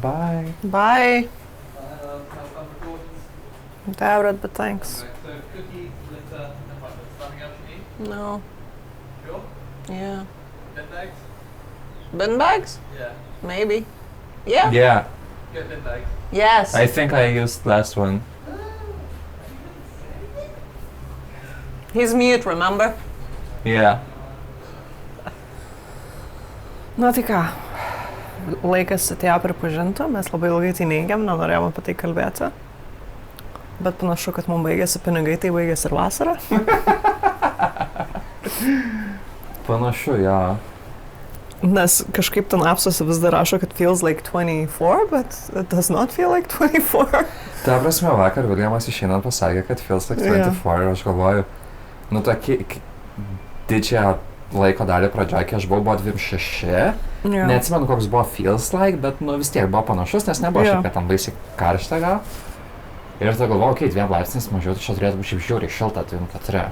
Bye. Bye. Have Alright, but thanks. So cookies, glitter, and what? Something else you need? No. Sure. Yeah. Bin bags? Bin bags? Yeah. Maybe. Yeah. Yeah, Get bin bags. Yes. I think I used last one. He's mute, remember? Yeah. Na tai ką, laikas atėjo pripažinti, mes labai ilgai tai neigiam, nenorėjom apie tai kalbėti. Bet panašu, kad mums baigėsi pinigai, tai baigėsi ir vasara. Panašu, jo. Nes kažkaip ten apsuose vis dar rašo, kad feels like 24, but it does not feel like 24. Ta prasme, vakar Williamas išeinant pasakė, kad feels like 24 ir aš galvoju, nu tokį didžiąją laiko dalį pradžioje, kai aš buvau 26, neatsimenu, koks buvo feels like, bet nu vis tiek buvo panašus, nes nebuvo šiaip, kad ten baisiai karšta gal. Ir tada galvojau, okei, 2 laipsniais mažiau, tai čia turėtų būti šiaip žiauriai šilta, 24.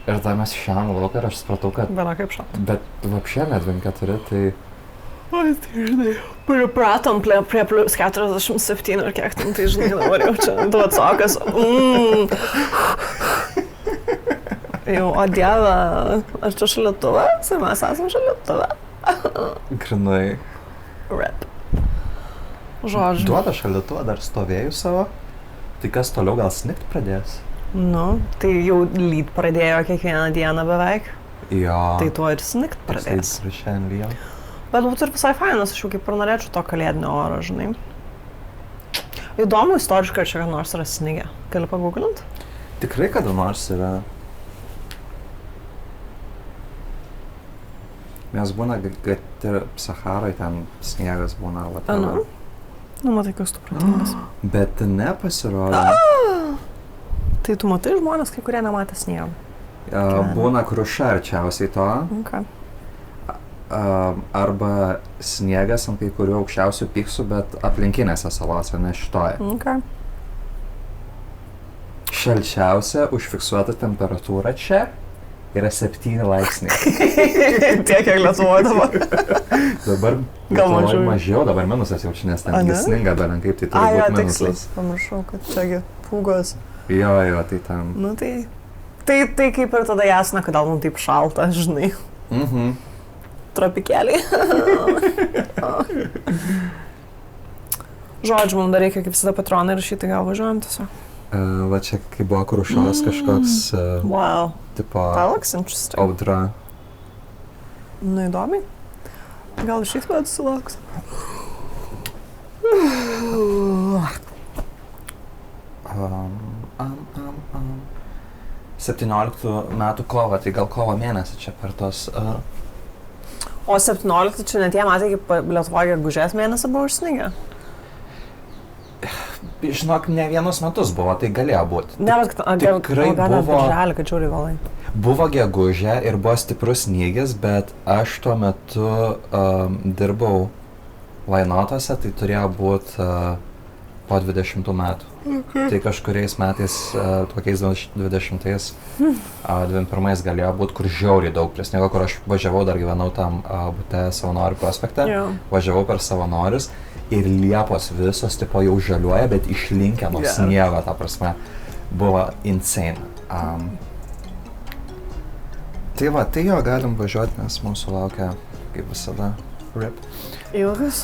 Ir tada mes išėjom lauką ir aš supratau, kad... Viena kaip šalta. Bet vapšė net 24, tai... Oi, tai žinai, pripratom prie plus 47 ir kiek tam, tai žinai, dabar jau čia duotsokas. Jau, o dieve, ar čia šaldytuvas? Ir mes esam šaldytuve. Grinai. Rip. Žodžiu. Duoda šaldytuvą dar stovėjų savo, tai kas toliau gal snikt pradės? Nu, tai jau lyt pradėjo kiekvieną dieną beveik. Jo. Tai tuo ir snikt pradės. Tai šiandien lyja. Bet būtų ir visai fainas, aš jau kaip ir norėčiau to kalėdinio oro, žinai. Įdomu istoriškai, ar čia kad nors yra snigę. Gali paguglinti? Tikrai kada nors yra. Mes būna, kad ir Saharai ten sniegas būna Anu. Nu, matai, kas tu pratingas. Bet nepasirodo. Tai tu matai žmonės, kai kurie nematė sniego. Būna kruša arčiausiai to. Okay. Arba sniegas ant kai kurių aukščiausių piksų, bet aplinkinėse salose, ne šitoje. Okay. Šalčiausia užfiksuota temperatūra čia yra 7 laipsniai. Tiek, kiek Lietuvoje dabar. Dabar Gal mažiau, dabar minusas jau čia, nes ten sninga belenkaip, tai turi būti minusas. Pamiršau, kad čiagi pūgos. Jo, tai ten. Nu tai kaip ir tada jasna, kodėl mums taip šalta, žinai. Tropikėliai. Žodžiu, mums dar reikia kaip visada patronai rašyti, gal važiuojam tiesiog. Va čia, kai buvo krušos kažkoks Wow. tipo That looks interesting. audra. Nu įdomiai. Gal šit metų sulauks. 17 metų kovo, tai gal kovo mėnesį čia per tos... O 17 čia ne tie metai, kaip Lietuvoje gegužės mėnesį buvo užsnigę? Žinok, ne vienus metus buvo, tai galėjo būti. Ne, bet tikrai buvo... Birželį, kad žiūri valai. Buvo gegužė ir buvo stiprus snygis, bet aš tuo metu dirbau Vainotose, tai turėjo būti po 20 metų. Okay. Tai kažkuriais metais, tokiais 20-ais, 21 galėjo būti, kur žiauriai daug prie sniego, kur aš važiavau, dar gyvenau tam bute Savanorių prospekte, važiavau per Savanorius ir liepos visos tipo jau žaliuoja, bet išlinkę nuo sniego, ta prasme, buvo insane. Tai va, tai jo, galim važiuoti, nes mūsų laukia, kaip visada, rip. Ilgas?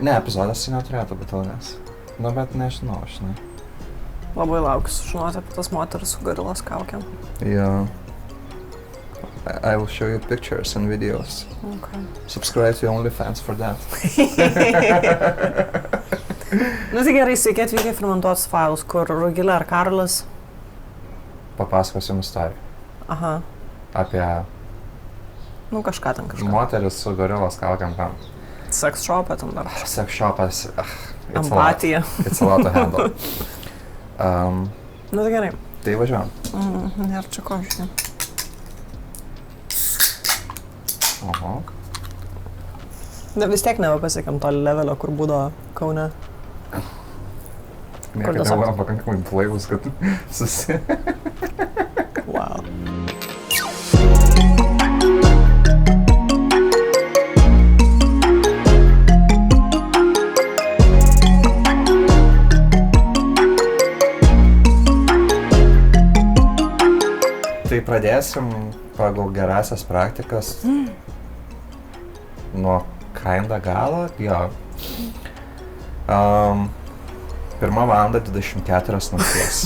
Ne, epizodas tai neturėtų būti ilgas. Nu, bet nežinau, žinai. Labai laukiu sužinoti apie tas moteris su gorilos kaukėm. Yeah. I will show you pictures and videos. Okay. Subscribe to OnlyFans for that. Nu tai gerai, sveiki atvykę Fermentuotus failus, kur Rugilė ar Karolis? Papasakosiu jums istoriją. Aha. Apie... Nu kažką ten kažką. Moteris su gorilos kaukėm tam. Sex shopą ten dar. Sex shopas. Empatija. It's a lot to handle. Nu tai gerai. Tai važiuojam. Nėra čia ko, žinai. Oho. Vis tiek nebepasiekėm to levelio, kur būdavo Kaune. Niekada nebuvo pakankamai blaivus, kad Wow. pradėsim pagal gerasias praktikas nuo kinda galo, jo. 1:24 nakties.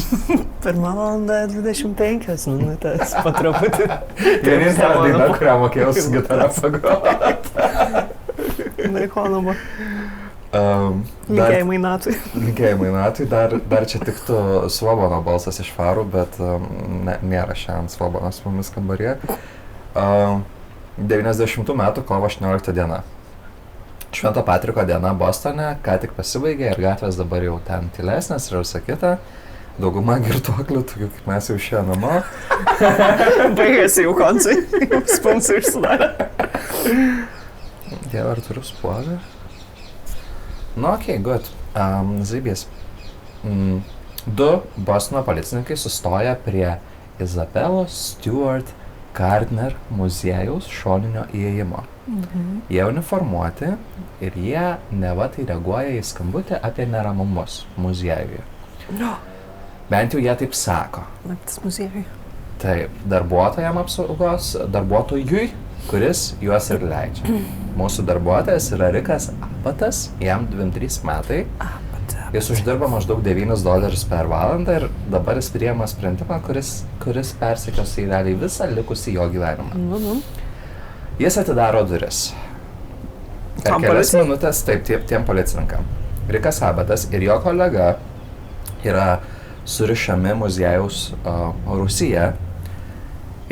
1:25 minutės, po truputį. Vienintelė daina, kurią mokėjau su gitara pagroti. Naikonama. Linkėjimai Natui. Linkėjimai Natui, dar čia tiktų Svobono balsas iš Farų, bet nėra šiandien Svobonas su mumis kambaryje. 90 metų kovo 18 diena. Švento Patriko diena Bostone, ką tik pasibaigė ir gatvės dabar jau ten tylesnės ir visa kita. Dauguma girtuoklių, tokių kaip mes jau išėjo namo. Baigėsi jau koncai, sponsai išsudarė. Dieve, ar turiu spuogą? Nu, okei, good. Zaibės. 2 Bostono policininkai sustoja prie Isabelos Stewart Gardner muziejaus šoninio įėjimo. Jie uniformuoti ir jie neva tai reaguoja į skambutį apie neramumus muziejuje. Bent jau jie taip sako. Naktis muziejui. Taip, darbuotojui, kuris juos ir leidžia. Mūsų darbuotojas yra Rikas Abatas, jam 23 metai. Jis uždirba maždaug $9 per valandą ir dabar jis priima sprendimą, kuris persekios į realiai visą likusį jo gyvenimą. Jis atidaro duris. Per kelias minutės, taip, tiem policininkam. Rikas Abatas ir jo kolega yra surišami muziejaus rūsyje.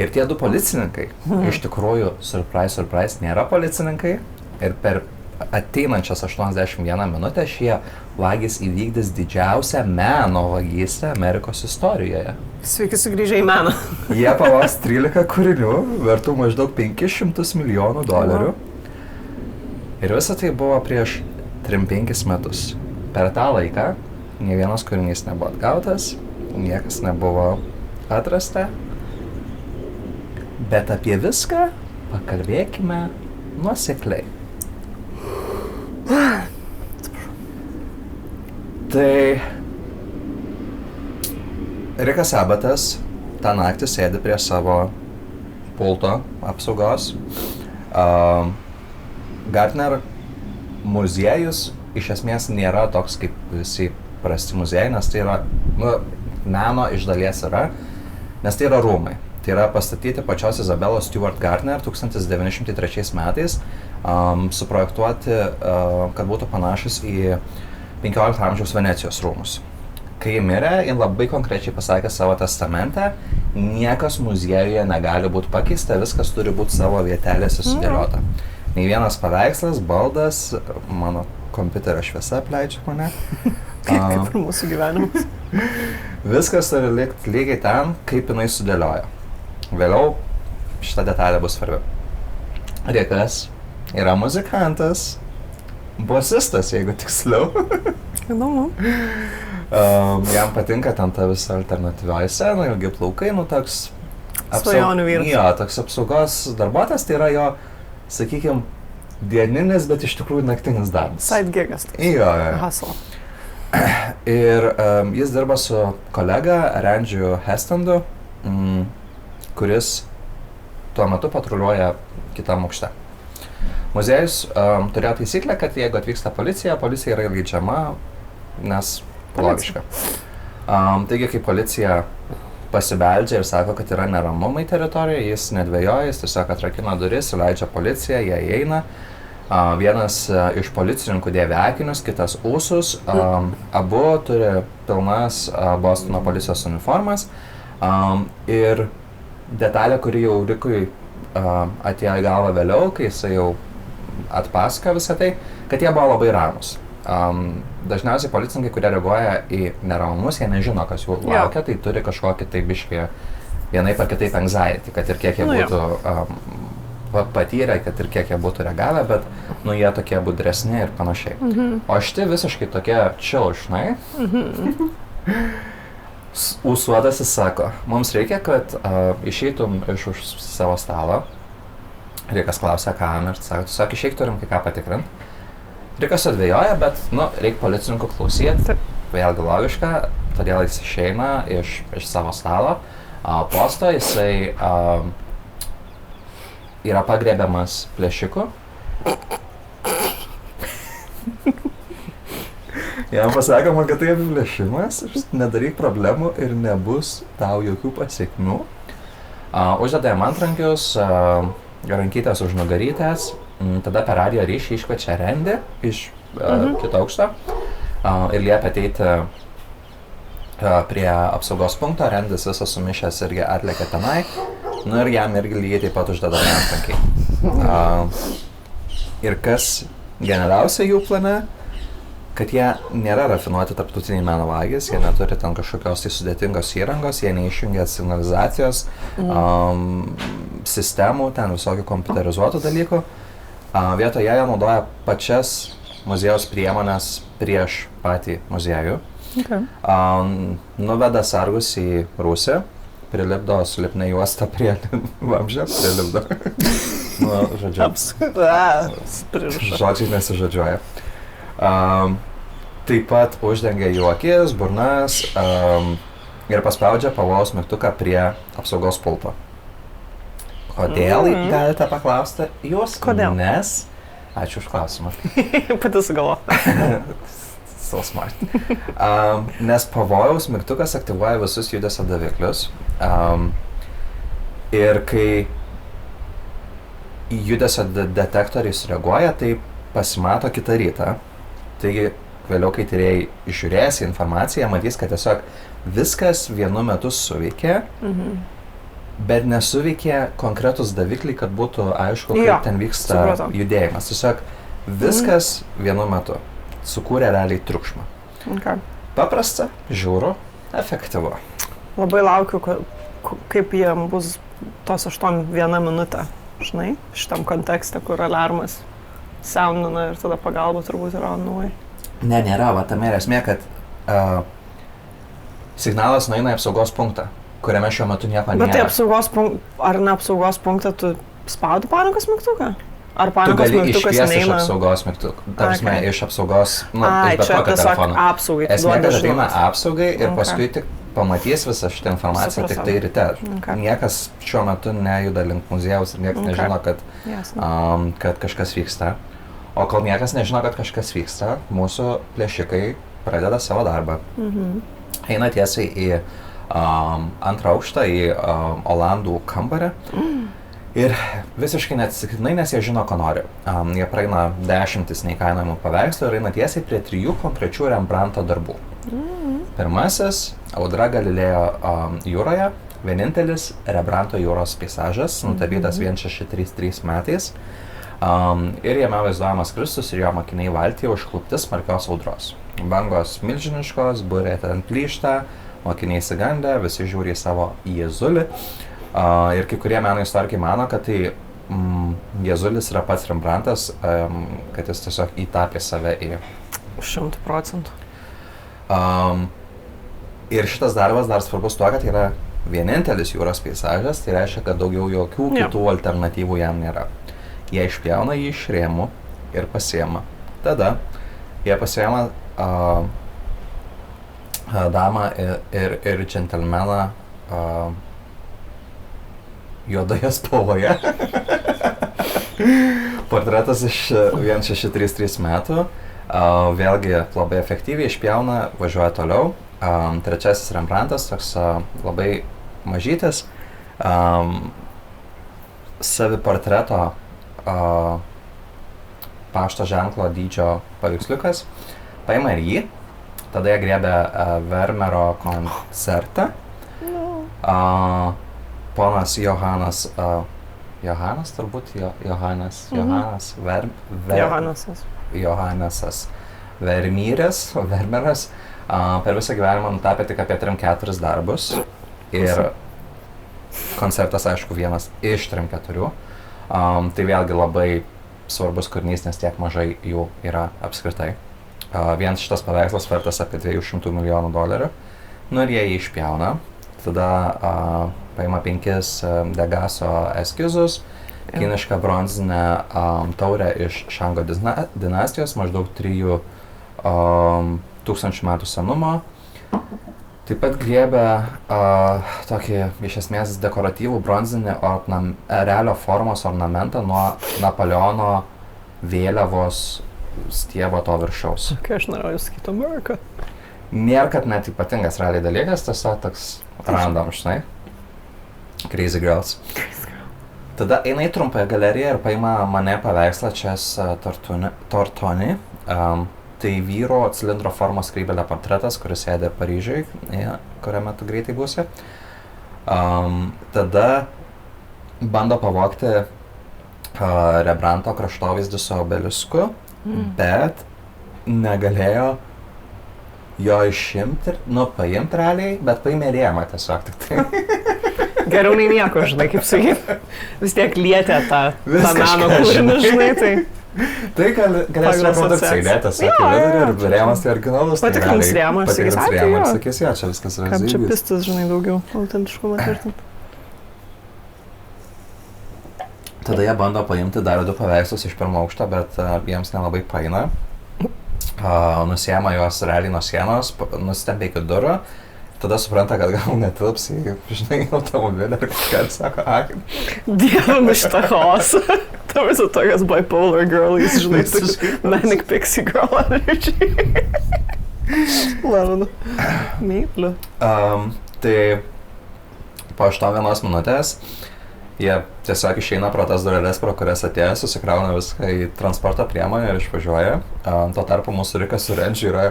Ir tie 2 policininkai, iš tikrųjų, surprise, nėra policininkai. Ir per ateinančias 81 minutę šie vagys įvykdys didžiausią meno vagystę Amerikos istorijoje. Sveiki sugrįžę į meną. Jie pavos 13 kūrinių, vertų maždaug $500 milijonų. Ir visa tai buvo prieš 3-5 metus. Per tą laiką nė vienas kūrinys nebuvo atgautas, niekas nebuvo atrasta. Bet apie viską pakalbėkime nuosekliai. Tai Rikas Abatas tą naktį sėdi prie savo pulto apsaugos. Gardner muziejus iš esmės nėra toks kaip visi prasti muziejai, nes tai yra, meno iš dalies yra, nes tai yra rūmai. Tai yra pastatyti pačios Isabelos Stewart Gardner 1903 metais, suprojektuoti, kad būtų panašus į 15 amžiaus Venecijos rūmus. Kai ji mirė, ji labai konkrečiai pasakė savo testamente, niekas muziejuje negali būti pakeista, viskas turi būti savo vietelėse sudėliota. Nei vienas paveikslas, baldas, mano kompiuterio šviesa apleidžia mane. Kaip ir mūsų gyvenimas. Viskas turi likti lygiai ten, kaip jinai sudėliojo. Vėliau šita detalė bus svarbi. Rikas yra muzikantas, bosistas, jeigu tiksliau. Įdomu. Jam patinka ten ta visa alternatyvioji scena, ilgi plaukai, toks... Svajonių vyras. Jo, toks apsaugos darbuotojas, tai yra jo, sakykime, dieninis, bet iš tikrųjų naktinis darbas. Side gigas. Jo. Hustle. Ir jis dirba su kolega Randžiu Hestandu, kuris tuo metu patruliuoja kitam aukšte. Muziejus turėjo taisyklę, kad jeigu atvyksta policija yra įleidžiama, nes logiška. Taigi, kai policija pasibeldžia ir sako, kad yra neramumai teritorijoje, jis nedvejoja, jis tiesiog atrakina duris, įleidžia policiją, jie įeina. Vienas iš policininkų dėvi akinius, kitas ūsus, abu turi pilnas Bostono policijos uniformas. Ir detalė, kuri jau Rikui atėjo į galvą vėliau, kai jisai jau atpasaka visą tai, kad jie buvo labai ramus. Dažniausiai policininkai, kurie reaguoja į neramumus, jie nežino, kas jų laukia, tai turi kažkokį tai biškį vienaip ar kitaip anxiety, kad ir kiek jie būtų patyrę, kad ir kiek jie būtų reagavę, bet jie tokie budresni ir panašiai. O šiti visiškai tokie chill, žinai. Ūsuotasis sako, mums reikia, kad išeitum iš už savo stalo. Rikas klausia, kam ir sako, tiesiog išeik, turim kai ką patikrinti. Rikas atvejoja, bet, reikia policininkų klausyti, vėlgi logiška, todėl jis išeina iš savo stalo. posto, jisai yra pagriebiamas plėšiku. Jam pasakoma, kad tai apiplėšimas, nedaryk problemų ir nebus tau jokių pasiekmių. Uždeda jam antrankius, rankytės už nugarytės, tada per radijo ryšį iškviečia Randy iš kito aukšto ir liepia ateiti prie apsaugos punkto. Randis visas sumišęs irgi atlėkė tenai, nu ir jam irgi lygiai taip pat uždeda antrankiai. Ir kas genialiausia jų plane, kad jie nėra rafinuoti tarptautiniai meno vagys, jie neturi ten kažkokios tai sudėtingos įrangos, jie neišjungia signalizacijos sistemų, ten visokių kompiuterizuotų dalykų. Vietoje jie naudoja pačias muziejaus priemonės prieš patį muziejų. Okay. Nuveda sargus į rūsį, prilipdo su lipne juosta prie vamzdžio, prilipdo. Nu, žodžiu. Žodžiai nesižodžiuoja. Taip pat uždengia jų akis, burnas ir paspaudžia pavojaus mygtuką prie apsaugos pulto. Kodėl, galite paklausti jūs? Kodėl? Nes, ačiū už klausimą. Pati sugalvoju. So smart. Nes pavojaus mygtukas aktyvuoja visus judesio daviklius ir kai judesio detektoriai sureaguoja, tai pasimato kitą rytą. Taigi, vėliau, kai tyrėjai išžiūrės informaciją, matys, kad tiesiog viskas vienu metu suveikė, bet nesuveikė konkretus davikliai, kad būtų aišku, kaip ten vyksta judėjimas. Tiesiog viskas vienu metu sukūrė realiai triukšmą. Okay. Paprasta, žiūru, efektyvu. Labai laukiu, kaip jiem bus tos 8-1 minutė, žinai, šitam kontekste, kur alarmas soundina ir tada pagalba turbūt yra on the way. Ne, nėra, va tame yra esmė, kad signalas nueina į apsaugos punktą, kuriame šiuo metu nieko nėra. Bet tai apsaugos ar ne apsaugos punktą tu spaudi panikos mygtuką? Ar panikos mygtukas neina? Tu gali iškviesti iš apsaugos mygtuką, tarpsme, iš apsaugos, iš bet kokio telefono. Apsaugai. Esmė, kad ateina apsaugai ir paskui tik pamatys visą šitą informaciją tik tai ryte. Niekas šiuo metu nejuda link muziejaus ir niekas nežino, kad kažkas vyksta. O kol niekas nežino, kad kažkas vyksta, mūsų plėšikai pradeda savo darbą. Eina tiesiai į antrą aukštą, į Olandų kambarį. Ir visiškai neatsitiktinai, nes jie žino, ko nori. Jie praeina 10 neįkainojamų paveikslų ir eina tiesiai prie 3 konkrečių Rembrandto darbų. Pirmasis – Audra Galilėjo jūroje, vienintelis Rembrandto jūros peizažas, nutapytas 1633 metais. Ir jame vaizduojamas Kristus ir jo mokiniai valtyje užklupti smarkios audros. Bangos milžiniškos, burė ten plyšta, mokiniai įsigandę, visi žiūri į savo Jėzulį. Ir kai kurie meno istorikai mano, kad tai Jėzulis yra pats Rembrandtas, kad jis tiesiog įtapė save į 100%. Ir šitas darbas dar svarbus tuo, kad yra vienintelis jūros peizažas, tai reiškia, kad daugiau jokių kitų alternatyvų jam nėra. Jie išpjauna jį iš rėmų ir pasiema. Tada jie pasiema damą ir džentelmeną juodoje spalvoje. Portretas iš 1633 metų. Vėlgi labai efektyviai išpjauna, važiuoja toliau. Trečiasis Rembrandtas, toks labai mažytis, saviportreto pašto ženklo dydžio paveiksliukas, paima ir jį, tada jie griebia Vermeero koncertą. Ponas Johanas Vermeeras per visą gyvenimą nutapė tik apie 3-4 darbus ir koncertas, aišku, vienas iš 3-4. Tai vėlgi labai svarbus kūrinys, nes tiek mažai jų yra apskritai. Vien šitas paveikslas vertas apie $200 milijonų. Nu ir jie jį išpjauna. Tada paima 5 Degaso eskizus, kinišką bronzinę taurę iš Šango dinastijos, maždaug 3000 metų senumo. Taip pat griebė tokį iš esmės dekoratyvų bronzinį erelio formos ornamentą nuo Napoleono vėliavos stiebo to viršaus. Kai aš norėjau sakyti Amerika. Nėra, kad net ypatingas realiai dalykas, tiesiog toks random, žinai. Crazy Girls. Tada eina į trumpąją galeriją ir paima mane paveikslą Čes Tortoni. Tai vyro cilindro formos skrybėlio portretas, kuris sėdė Paryžiui, kuriame tu greitai būsi. Tada bando pavogti Rembrandto kraštovaizdį su obelisku, bet negalėjo jo išimti, paimti realiai, bet paimė rėmą tiesiog tik tai. Geriau nei nieko, žinai, kaip sakyti. Vis tiek lietė tą meno kūrinį, žinai, tai. Tai galės reprodukcija įdėti tiesiog į vidurį ir rėmas tai originalus. Patikrins rėmą, sakys, jo. Sakys, jo, čia viskas yra kaip čia zybys. pistas, žinai, daugiau autentiškumo tvirtinti. Tada jie bando paimti dar 2 paveikslus iš pirmo aukšto, bet jiems nelabai paina. Nusiema juos realiai nuo sienos, nustempia iki durų, tada supranta, kad gal netilps į, žinai, automobilį ir kažką sako, Dievinu šitą chaosą. Ta visą tokias bipolar girlies, žinai, manic pixie girl energy. Lavinu. Myliu. Tai po 8 minutės jie tiesiog išeina pro tas dureles, pro kurias atėjo, susikrauna viską į transporto priemonę ir išvažiuoja. Tuo tarpu mūsų Rikas su Renčiu yra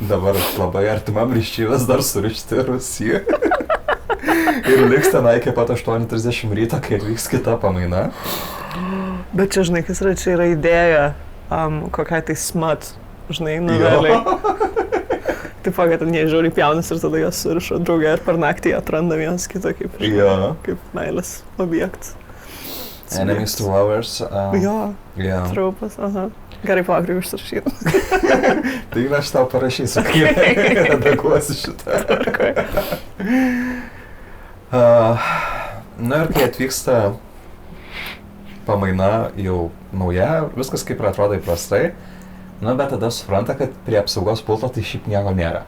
dabar labai artimam ryščiui, vis dar surišti Rusijai. Ir liks tenai iki pat 8:30 ryto, kai vyks kita pamaina. Bet čia, žinai, kas yra, čia yra idėja kokia tai smut, žinai, noveliai. Taip, kad ten jie žiauriai pjaunas ir tada jos surišo draugę ir per naktį atranda vienas kitą kaip meilės objektas. Enemies to lovers. Traupas, aha. Gerai, palauk, užsirašyti. Tai aš tau parašysiu, kaip redaguosiu šitą. Na ir kai atvyksta pamaina jau nauja, viskas kaip ir atrodo įprastai. Bet tada supranta, kad prie apsaugos pulto tai šiaip nieko nėra.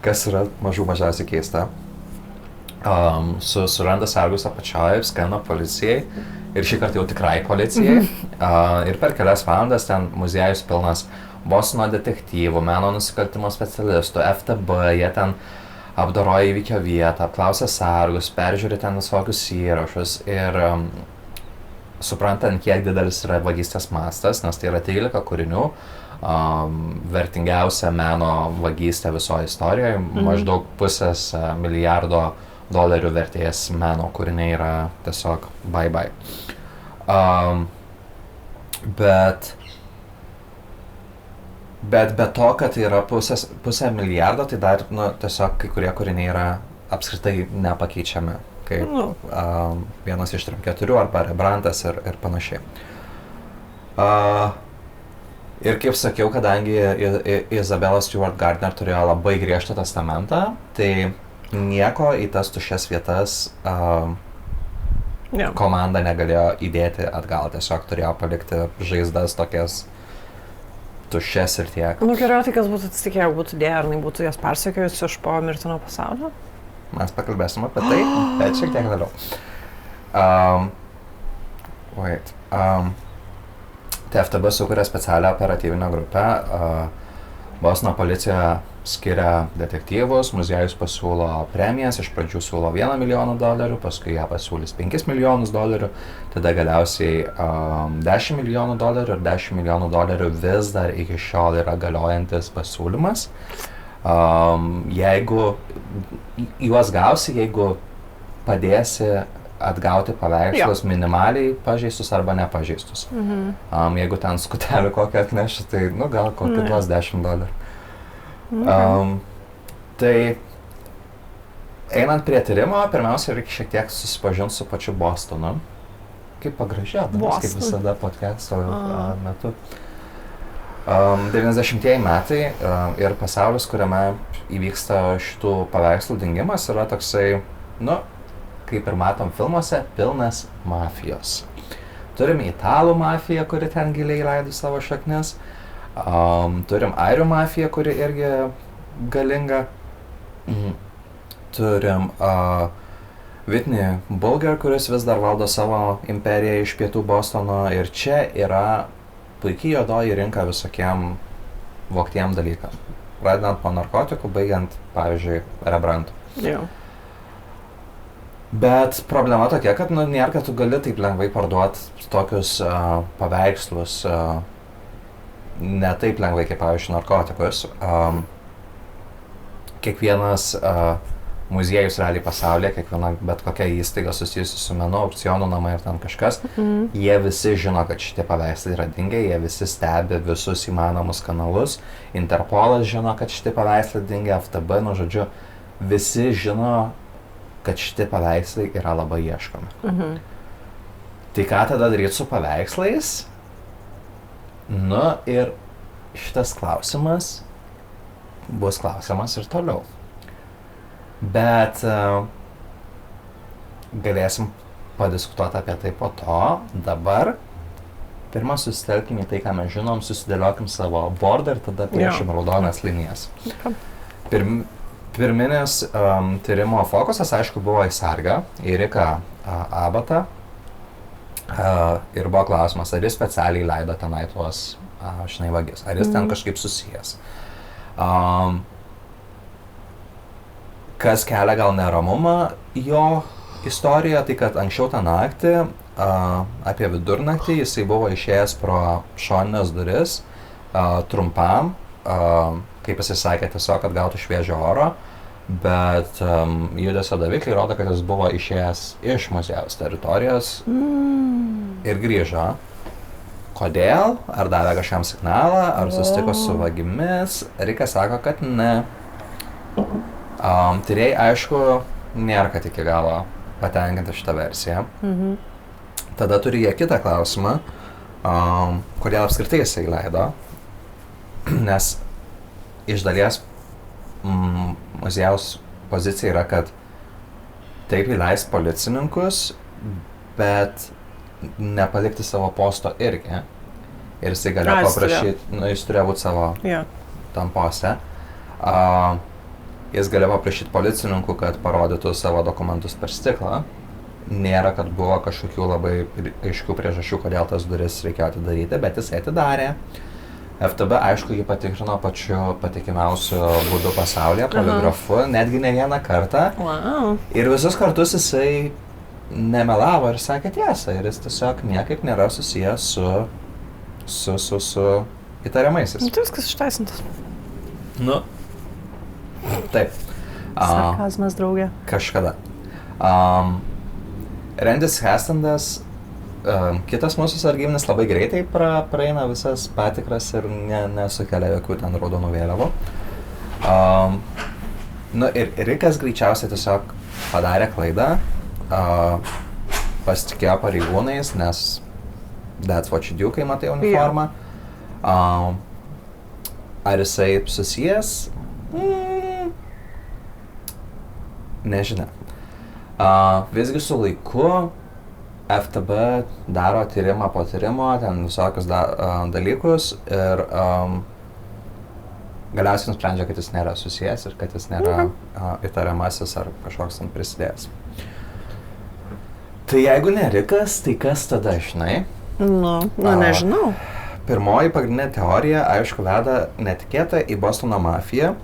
Kas yra mažiausiai keista. Suranda sargus apačioje, skambina policijai ir šį kartą jau tikrai policijai. Ir per kelias valandas ten muziejus pilnas Bostono detektyvų, meno nusikaltimo specialistų, FTB, jie ten apdoroja įvykio vietą, apklausia sargus, peržiūri ten visokius įrašus ir suprantant, kiek didelis yra vagystės mastas, nes tai yra 13 kūrinių, vertingiausia meno vagystė visoje istorijoje, maždaug $500 milijardo vertės meno kūriniai yra tiesiog bye. Bet be to, kad tai yra pusę milijardo, tai dar tiesiog kai kurie kūriniai yra apskritai nepakeičiami. Kaip vienas iš 3-4 arba Rembrandtas ir panašiai. Ir kaip sakiau, kadangi Isabella Stewart Gardner turėjo labai griežtą testamentą, tai nieko į tas tuščias vietas komanda negalėjo įdėti atgal, tiesiog turėjo palikti žaizdas tokias tuščias ir tiek. Geriau tai kas būtų atsitikę, jeigu būtų dėję, ar būtų jas persekiojus iš po mirtino pasaulio? Mes pakalbėsim apie tai, bet šiek tiek vėliau. Tai FTB sukuria specialią operatyvinę grupę. Bostono policija skiria detektyvus, muziejus pasiūlo premijas, iš pradžių siūlo $1 milijoną, paskui ją pasiūlys $5 milijonus, tada galiausiai $10 milijonų ir $10 milijonų vis dar iki šiol yra galiojantis pasiūlymas. Jeigu juos gausi, jeigu padėsi atgauti paveikslus minimaliai pažeistus arba nepažeistus. Jeigu ten skutelį kokią atneši, tai gal kokį duos $10. Tai einant prie tyrimo, pirmiausia reikia šiek tiek susipažinti su pačiu Bostonu. Kaip pagražėdamas, kaip visada podcast'o metu. 90-ieji metai ir pasaulis, kuriame įvyksta šitų paveikslų dingimas, yra toksai, kaip ir matom filmuose, pilnas mafijos. Turim italų mafiją, kuri ten giliai leido savo šaknis. Turim airių mafiją, kuri irgi galinga. Turim Whitney Bulger, kuris vis dar valdo savo imperiją iš pietų Bostono ir čia yra puikiai juodoji rinka visokiem voktiem dalykam. Pradedant po narkotikų, baigiant, pavyzdžiui, Rembrandtu. Jo. Bet problema tokia, kad nėra, kad tu gali taip lengvai parduoti tokius paveikslus, ne taip lengvai kaip, pavyzdžiui, narkotikus. Kiekvienas muziejus realiai pasaulyje, kiekviena bet kokia įstaiga susijusi su menu, aukcionų namai ir ten kažkas, jie visi žino, kad šitie paveikslai yra dingę, jie visi stebi visus įmanomus kanalus, Interpolas žino, kad šitie paveikslai dingę, FTB, nu žodžiu, visi žino, kad šitie paveikslai yra labai ieškomi. Tai ką tada daryti su paveikslais? Nu ir šitas klausimas bus klausimas ir toliau. Bet galėsim padiskutuoti apie tai po to. Dabar pirmą susitelkim į tai, ką mes žinom, susidėliokim savo bordą ir tada piešim raudonas linijas. Pirminis tyrimo fokusas, aišku, buvo į Sargą, į Riką Abatą. Ir buvo klausimas, ar jis specialiai leido tenai tuos, žinai, vagis, ar jis ten kažkaip susijęs. Kas kelia gal neramumą jo istoriją, tai kad anksčiau tą naktį, apie vidurnaktį, jisai buvo išėjęs pro šoninės duris trumpam, kaip jisai sakė, tiesiog, kad gautų šviežio oro, bet judesio davikliai rodo, kad jis buvo išėjęs iš muziejaus teritorijos ir grįžo. Kodėl? Ar davė kažkam signalą, ar susitiko su vagimis? Rikas sako, kad ne. Tyrėjai, aišku, nėra, kad iki galo patenkinti šitą versiją. Tada turi jie kitą klausimą, kodėl apskritai jisai leido, nes iš dalies muziejaus pozicija yra, kad taip įleis policininkus, bet nepalikti savo posto irgi. Ir jisai galėjo paprašyti, jis turėjo būti savo tam poste. Jis galėjo paprašyti policininkų, kad parodytų savo dokumentus per stiklą. Nėra, kad buvo kažkokių labai aiškių priežasčių, kodėl tas duris reikėjo atidaryti, bet jis atidarė. FTB, aišku, jį patikrino pačiu patikimiausiu būdu pasaulyje, poligrafu, netgi ne vieną kartą. Ir visus kartus jisai nemelavo ir sakė tiesą. Ir jis tiesiog niekaip nėra susijęs su įtariamaisiais. Tai viskas išteisintas. Nu. Taip. Sarkazmas, draugė. Kažkada. Randis Hastandas, kitas mūsų sargybinis, labai greitai praeina visas patikras ir nesukelia jokių ten raudonų vėliavų. Nu ir Rikas greičiausiai tiesiog padarė klaidą, pasitikėjo pareigūnais, nes that's what you do, kai matai uniformą. Ar jisai susijęs? Nežinia. Visgi su laiku FTB daro tyrimą po tyrimo, ten visokius dalykus ir galiausiai nusprendžia, kad jis nėra susijęs ir kad jis nėra įtariamasis ar kažkoks ten prisidėjęs. Tai jeigu ne Rikas, tai kas tada, žinai? Nežinau. Pirmoji pagrindinė teorija, aišku, veda netikėtą į Bostono mafiją,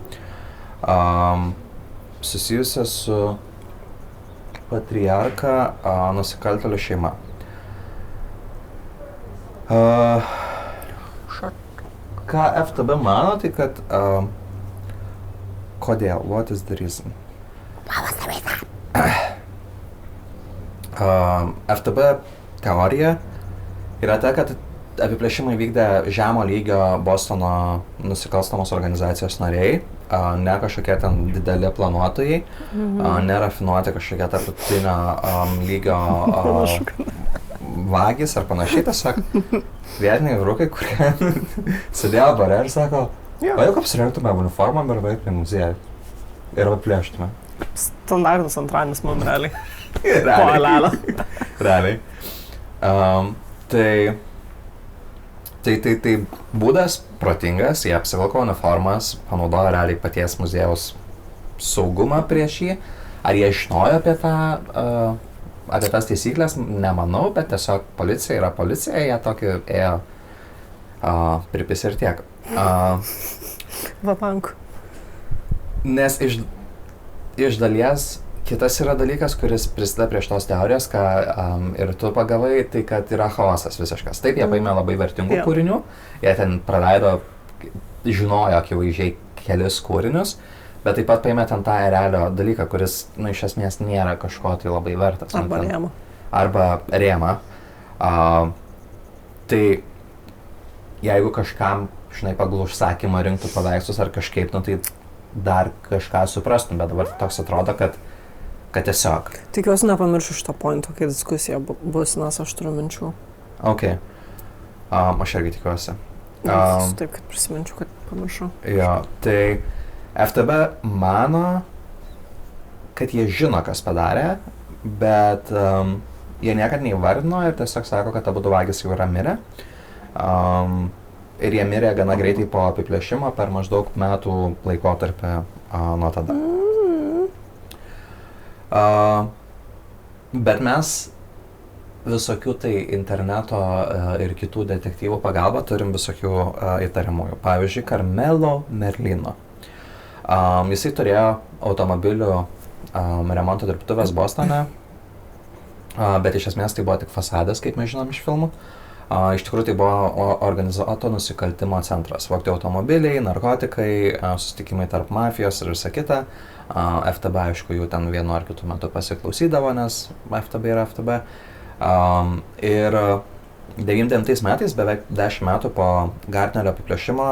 susijusią su patriarcha nusikaltėlių šeima. Ką FTB mano, tai kad kodėl? What is the reason? FTB teorija yra ta, kad apiplėšimai vykdė žemo lygio Bostono nusikalstamos organizacijos nariai, ne kažkokie ten dideli planuotojai, nerafinuoti kažkokie tarptautinio lygio vagys ar panašiai, tiesiog vietiniai vyrukai, kurie sėdėjo bare ir sako, o juk apsirengtume uniformą ir vaikai muziejų ir apiplėštume. Standartinis antradienis man realiai. Realiai. Tai būdas protingas, jie apsivilko uniformas, panaudojo realiai paties muziejaus saugumą prieš jį. Ar jie žinojo apie apie tas taisyklės, nemanau, bet tiesiog policija yra policija, jie tokį ėjo pripis ir tiek. Vapank. Nes iš dalies kitas yra dalykas, kuris prisideda prie šitos teorijos, ką ir tu pagavai, tai kad yra chaosas visiškas. Taip, jie paėmė labai vertingų kūrinių, jie ten praleido, žinojo akivaizdžiai kelis kūrinius, bet taip pat paėmė ten tą erelio dalyką, kuris, iš esmės nėra kažko tai labai vertas. Arba rėmą. Arba rėmą. Tai jeigu kažkam, pagal užsakymą rinktų paveikslus ar kažkaip, tai dar kažką suprastum, bet dabar toks atrodo, kad tiesiog. Tikiuosi nepamiršiu šito pointo, kai diskusija bus, nes aš turiu minčių. Ok. Aš irgi tikiuosi. Taip, kad prisiminčiau, kad pamiršau. Jo, tai FTB mano, kad jie žino, kas padarė, bet jie niekad neįvardino ir tiesiog sako, kad abudu vagys jau yra mirę. Ir jie mirė gana greitai po apiplėšimo per maždaug metų laikotarpį nuo tada. Bet mes visokių tai interneto ir kitų detektyvų pagalba turim visokių įtariamųjų. Pavyzdžiui, Carmelo Merlino. Jisai turėjo automobilių remonto dirbtuvės Bostone, bet iš esmės tai buvo tik fasadas, kaip mes žinom iš filmų. Iš tikrųjų tai buvo organizuoto nusikaltimo centras. Vogti automobiliai, narkotikai, susitikimai tarp mafijos ir visa kita. FTB, aišku, jų ten vienu ar kitu metu pasiklausydavo, nes FTB yra FTB. Ir 99 metais, beveik 10 metų po Gardnerio apiplėšimo,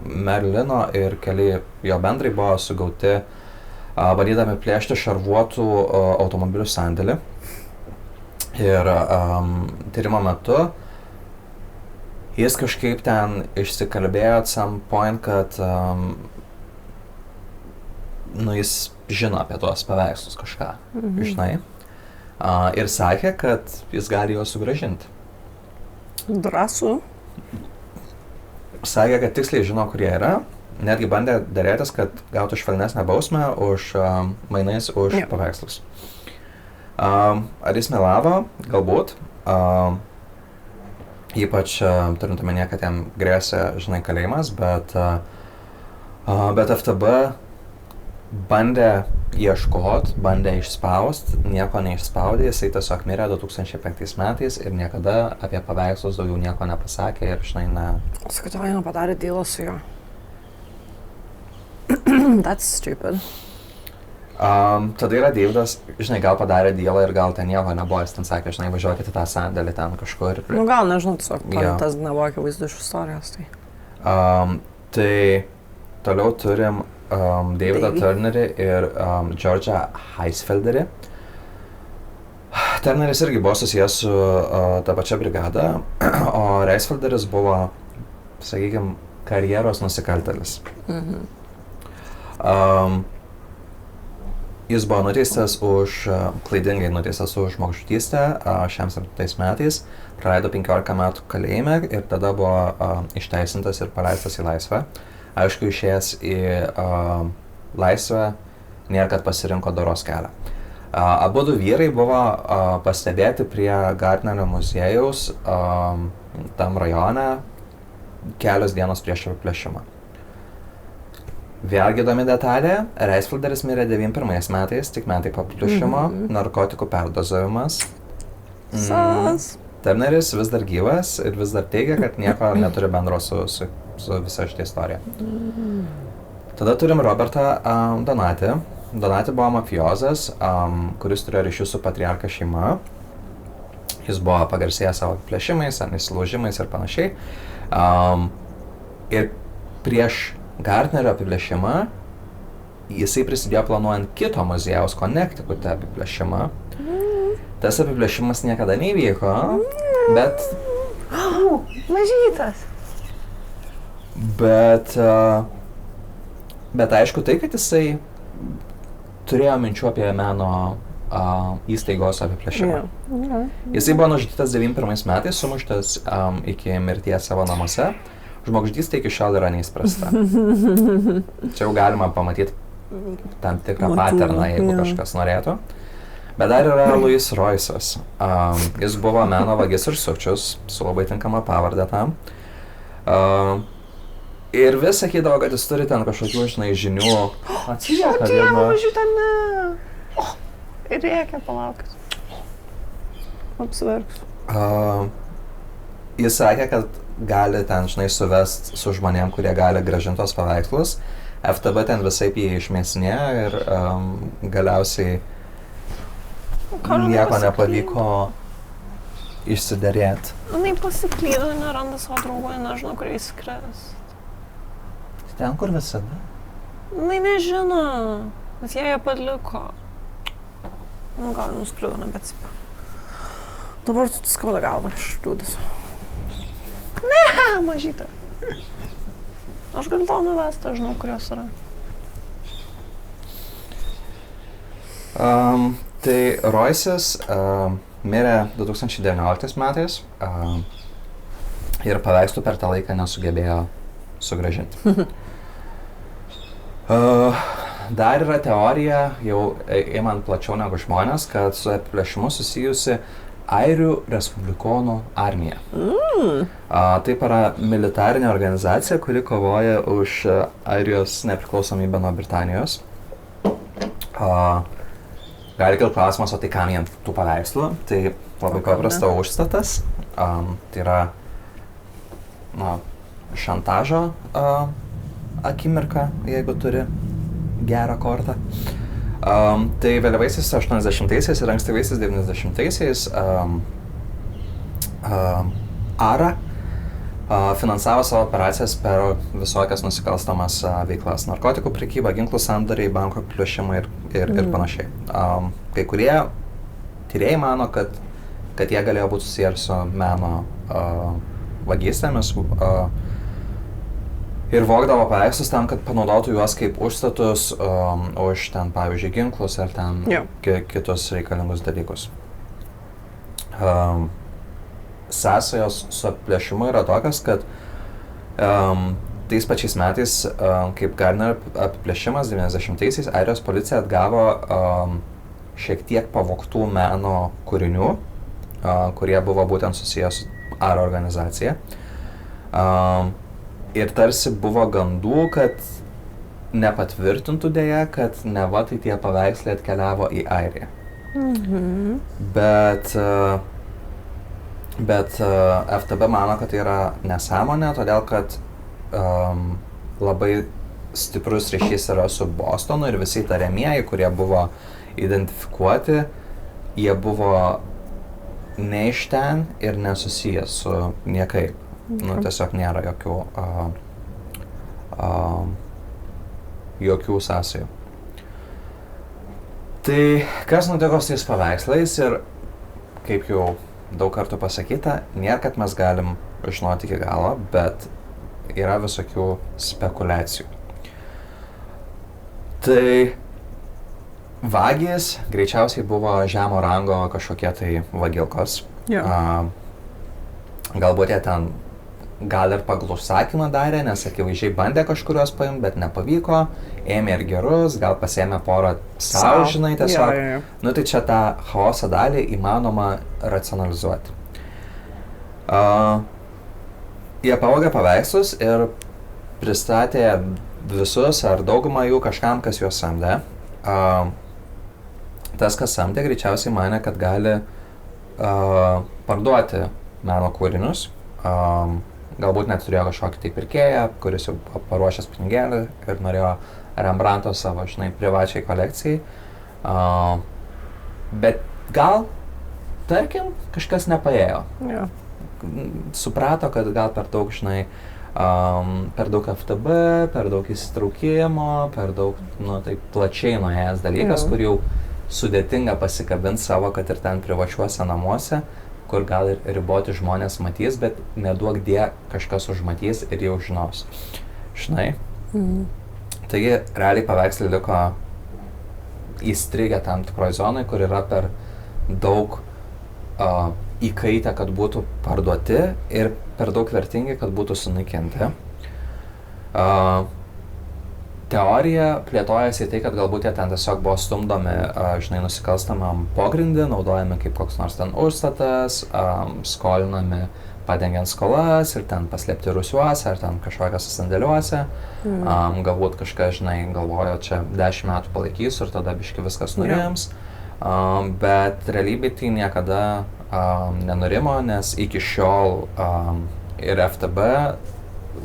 Merlino ir keli jo bendrai buvo sugauti bandydami plėšti šarvuotų automobilių sandėlį. Ir tyrimo metu jis kažkaip ten išsikalbėjo at some point, kad jis žino apie tuos paveikslus kažką, žinai. Ir sakė, kad jis gali juos sugrąžinti. Drąsu. Sakė, kad tiksliai žino, kur jie yra. Netgi bandė derėtis, kad gautų švelnesnę bausmę už mainais už paveikslus. Ar jis melavo? Galbūt. Ypač turint omenyje, kad jam grėsė, kalėjimas, bet FTB bandė ieškot, bandė išspaust, nieko neišspaudė, jisai tiesiog mirė 2005 metais ir niekada apie paveikslus daugiau nieko nepasakė ir Sakai, tavo jie padarė dylą su juo. That's stupid. Tada yra Davidas, gal padarė dylą ir gal ten nieko nebuvo, jis ten sakė, važiuokit į tą sandėlį ten kažkur. Gal nežinau, tiesiog tas nebuvo akivaizdu iš istorijos. Tai toliau turim Davidą Turnerį ir George'ą Heisfelderį. Turneris irgi buvo susijęs su ta pačia brigada, o Heisfelderis buvo, sakykime, karjeros nusikaltėlis. Jis buvo nuteistas klaidingai nuteistas už žmogžudystę 67 metais, praleido 15 metų kalėjime ir tada buvo išteisintas ir paleistas į laisvę. Aišku, išėjęs į laisvę, nėra kad pasirinko doros kelią. Abudu vyrai buvo pastebėti prie Gardnerio muziejaus tam rajone kelios dienos prieš apiplėšimą. Vėlgi įdomi detalė, Heisfelderis mirė 91 metais, tik metai po apiplėšimo, narkotikų perdozavimas. Turneris vis dar gyvas ir vis dar teigia, kad nieko neturi bendro su visa šitą istoriją. Tada turim Robertą Donatį. Donatį buvo mafiozas, kuris turėjo ryšių su patriarka šeima. Jis buvo pagarsėjęs savo apiplėšimais, įsilaužimais ir panašiai. Ir prieš Gardnerio apiplėšimą jisai prisidėjo planuojant kito muziejaus Connecticute apiplėšimą. Tas apiplėšimas niekada neįvyko, bet... Mažytas! Bet aišku tai, kad jisai turėjo minčių apie meno įstaigos apiplėšimą. Jisai buvo nužudytas 91 metais, sumuštas iki mirties savo namuose. Žmogžudystė iki šiol yra neįspręsta. Čia jau galima pamatyti tam tikrą Motyvą, paterną, jeigu jo. kažkas norėtų. Bet dar yra Louis Royce'as. Jis buvo meno vagis ir sukčius, su labai tinkama pavardė tam. Ir vis sakydavo, kad jis turi ten kažkokių, žinai, žinių. Atsilieka viena. Važiuota, ne. Ir reikia palaukti. Apsverksiu. Jis sakė, kad gali ten, žinai, suvest su žmonėm, kurie gali grąžintos paveikslus. FTB ten visaip jį išmėsinėjo ir galiausiai nieko nepavyko išsiderėti. Jinai pasiklydo, neranda savo draugų, nežino, kur įskris. Ten, kur visada. Jinai nežino, bet jie paliko. Nu, gal nuskliuvo, nebeatsipa. Dabar skauda galva iš liūdės. Ne, mažytė. Aš galiu tau nuvesti, aš žinau, kurios yra. Tai Royce'as mirė 2019 metais ir paveikslų per tą laiką nesugebėjo sugrąžinti. Dar yra teorija, jau įmant plačiau negu žmonės, kad su apiplėšimu susijusi Airių Respublikonų armija. Taip yra militarinė organizacija, kuri kovoja už Airijos nepriklausomybę nuo Britanijos. Gali kilti klausimas, o tai kam jiems tų paveikslų? Tai labai paprasta užstatas. Tai yra šantažo akimirka, jeigu turi gerą kortą. Tai vėliavaisiais 80-aisiais ir ankstyvaisiais 90-aisiais ARA finansavo savo operacijas per visokias nusikalstamas veiklas, narkotikų prekybą, ginklų sandoriai, banko plėšimą ir panašiai. Kai kurie tyrėjai mano, kad jie galėjo būti susiję su meno vagystėmis ir vogdavo paveikslus tam, kad panaudotų juos kaip užstatus už ten, pavyzdžiui, ginklus ar ten kitus reikalingus dalykus. Sąsajos su apiplėšimu yra tokios, kad tais pačiais metais, kaip Gardner apiplėšimas 90-aisiais, Airijos policija atgavo šiek tiek pavogtų meno kūrinių, kurie buvo būtent susijęs su ARA organizacija. Ir tarsi buvo gandų, kad nepatvirtintų dėja, kad neva tai tie paveikslai atkeliavo į Airiją. Bet FTB mano, kad tai yra nesąmonė, todėl kad labai stiprus ryšys yra su Bostonu ir visi tariamieji, kurie buvo identifikuoti, jie buvo ne iš ten ir nesusiję su niekaip. Tiesiog nėra jokių sąsajų. Tai kas nutiko su tais paveikslais ir, kaip jau daug kartų pasakyta, nėra, kad mes galim žinoti iki galo, bet yra visokių spekulacijų. Tai vagys greičiausiai buvo žemo rango kažkokie tai vagilkos. Galbūt jie ten gal ir pagal užsakymą darė, nes akivaizdžiai bandė kažkurios paimti, bet nepavyko, ėmė ir gerus, gal pasėmė porą savo, žinai, tiesiog. Nu tai čia tą chaoso dalį įmanoma racionalizuoti. Jie pavogė paveikslus ir pristatė visus ar daugumą jų kažkam, kas juos samdė. Tas, kas samdė, greičiausiai manė, kad gali parduoti meno kūrinius. Galbūt net turėjo kažkokį tai pirkėją, kuris jau paruošęs pinigėlį ir norėjo Rembrandto savo, žinai, privačiai kolekcijai. Bet gal, tarkim, kažkas nepaėjo. Suprato, kad gal per daug, žinai, per daug FTB, per daug įsitraukimo, per daug, taip plačiai nuėjęs dalykas, kur jau sudėtinga pasikabinti savo, kad ir ten privačiuose namuose, kur gal ir riboti žmonės matys, bet neduok die kažkas užmatys ir jau žinos. Žinai? Taigi, realiai paveikslai liko įstrigę tam tikroj zonai, kur yra per daug įkaitę, kad būtų parduoti ir per daug vertingi, kad būtų sunaikinti. teorija plėtojasi į tai, kad galbūt jie ten tiesiog buvo stumdomi, žinai, nusikalstamam pogrindį, naudojami kaip koks nors ten užstatas, skolinami padengiant skolas ir ten paslėpti rusiuose ar ten kažkokiuose sandėliuose. Galbūt kažkas, žinai, galvojo, čia 10 metų palaikysiu ir tada biški viskas nurims. Bet realybėj tai niekada nenurimo, nes iki šiol ir FTB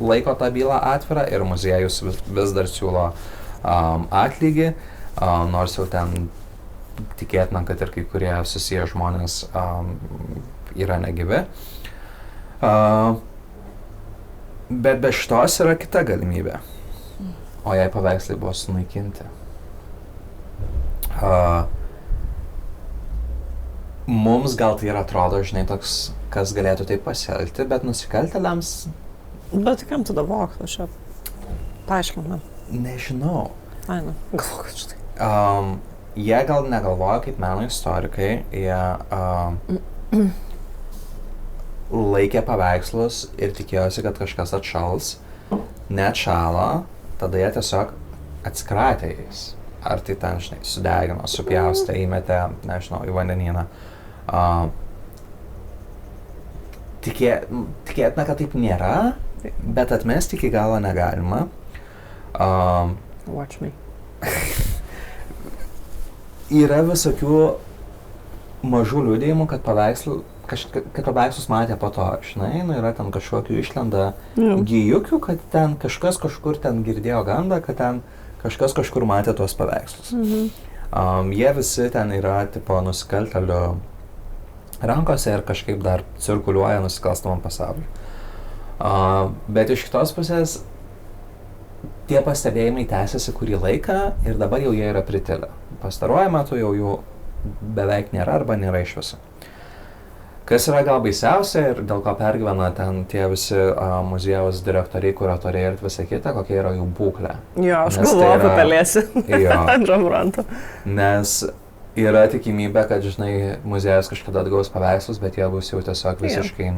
laiko tą bylą atvirą ir muziejus vis dar siūlo atlygį, nors jau ten tikėtina, kad ir kai kurie susiję žmonės yra negyvi. Bet be šitos yra kita galimybė, o jei paveikslai buvo sunaikinti. Mums gal tai ir atrodo, žinai, toks, kas galėtų taip pasielgti, bet nusikaltėliams... Bet kam tada vogti čia? Paaiškink man. Nežinau. Ai, nu, galvoju, kad štai. Jie gal negalvoja kaip meno istorikai, jie laikė paveikslus ir tikėjosi, kad kažkas atšals, neatšalo, tada jie tiesiog atsikratė jais. Ar tai ten, žinai, sudegino, supjaustė, įmetė, nežinau, į vandenyną. Tikėtina, kad taip nėra, bet atmesti iki galo negalima. Watch me. Yra visokių mažų liudijimų, kad paveikslus matė po to, žinai, nu yra ten kažkokių išlenda gijukių, kad ten kažkas kažkur ten girdėjo gandą, kad ten kažkas kažkur matė tuos paveikslus. Jie visi ten yra tipo nusikaltėlių rankose ir kažkaip dar cirkuliuoja nusikalstamam pasauliu. Bet iš kitos pusės tie pastebėjimai tęsiasi kurį laiką ir dabar jau jie yra pritilę. Pastaruoju metu jau jų beveik nėra arba nėra iš viso. Kas yra gal baisiausia ir dėl ko pergyvena ten tie visi muziejaus direktoriai, kuratoriai ir visą kitą, kokia yra jų būklė. Jo, aš galvoju apie pelėsį. Jo. Ant Rembranto. Nes yra tikimybė, kad, žinai, muziejus kažkada atgaus paveikslus, bet jie bus jau tiesiog visiškai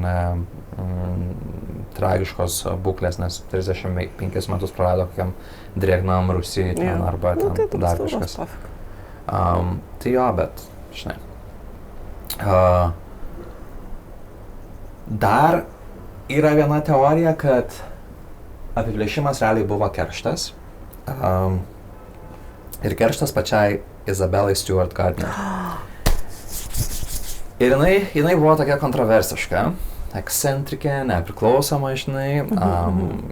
tragiškos būklės, nes 35 metus prarado kokiam drėgnam Rusijai ten arba ten dar kažkas. Tai jo, bet, žinai. Dar yra viena teorija, kad apiplėšimas realiai buvo kerštas. Ir kerštas pačiai Isabelai Stewart Gardner. Ir jinai buvo tokia kontroversiška, ekscentrikė, nepriklausoma, žinai,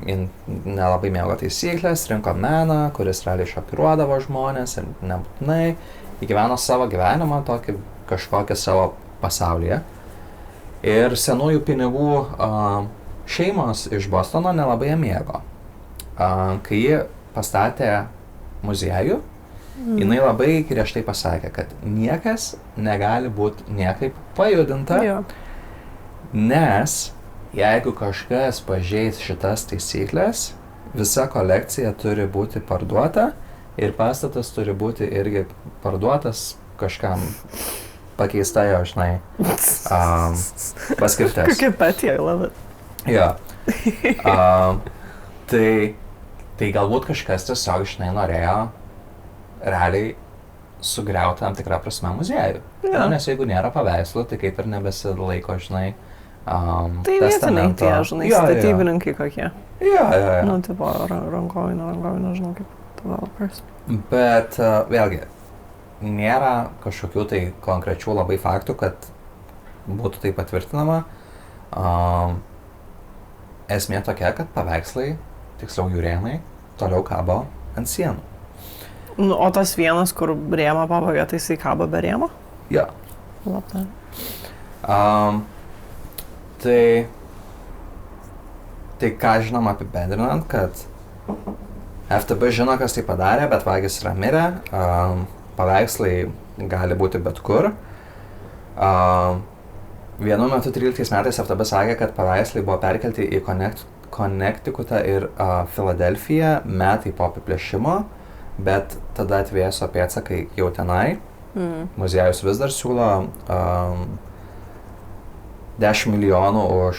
jin nelabai mėgo taisyklės, rinko meną, kuris realiai šokiruodavo žmonės ir nebūtinai, įgyveno savo gyvenimą, tokį kažkokį savo pasaulyje. Ir senųjų pinigų šeimos iš Bostono nelabai ją mėgo. Kai ji pastatė muziejų, jinai labai griežtai pasakė, kad niekas negali būti niekaip pajudinta, nes jeigu kažkas pažeis šitas taisyklės, visa kolekcija turi būti parduota ir pastatas turi būti irgi parduotas kažkam pakeista jo, žinai, paskirtis. Kokia patija, I love it. Jo. Tai galbūt kažkas tiesiog, žinai, norėjo realiai sugriauti tam tikrą prasme muziejų. Nes jeigu nėra paveikslų, tai kaip ir nebesilaiko, žinai, tai vietiniai tie, žinai, statybininkai kokie. Jo. Nu, tipo, rangovai, nežinau kaip developers. Bet vėlgi, nėra kažkokių tai konkrečių labai faktų, kad būtų tai patvirtinama. Esmė tokia, kad paveikslai, tiksliau jų rėmai, toliau kabo ant sienų. Nu, o tas vienas, kur rėmą pavogė, tai jisai kabo be rėmo? Jo. Labda. Tai ką žinom apibendrinant, kad FTB žino, kas tai padarė, bet vagis yra mirę. Paveikslai gali būti bet kur. Vienu metu 13 metais FTB sakė, kad paveikslai buvo perkelti į Connecticutą ir Filadelfiją metai po apiplėšimo, bet tada atvėso pėdsakai jau tenai. Muziejus vis dar siūlo 10 milijonų už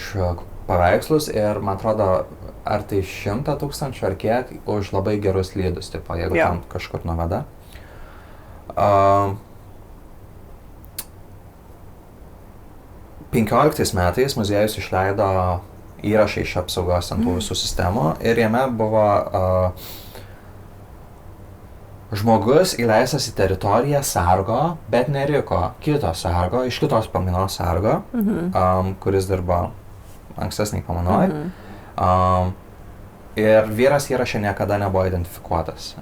paveikslus ir, man atrodo, ar tai 100 000 ar kiek už labai gerus lydus, tipo, jeigu ten kažkur nuveda. 15 metais muziejus išleido įrašą iš apsaugos ant tų visų sistemų ir jame buvo žmogus įleistas į teritoriją sargo, bet neriko kito sargo, iš kitos pamainos sargo, kuris dirbo ankstesniai pamainoj. Ir vyras įraše niekada nebuvo identifikuotas.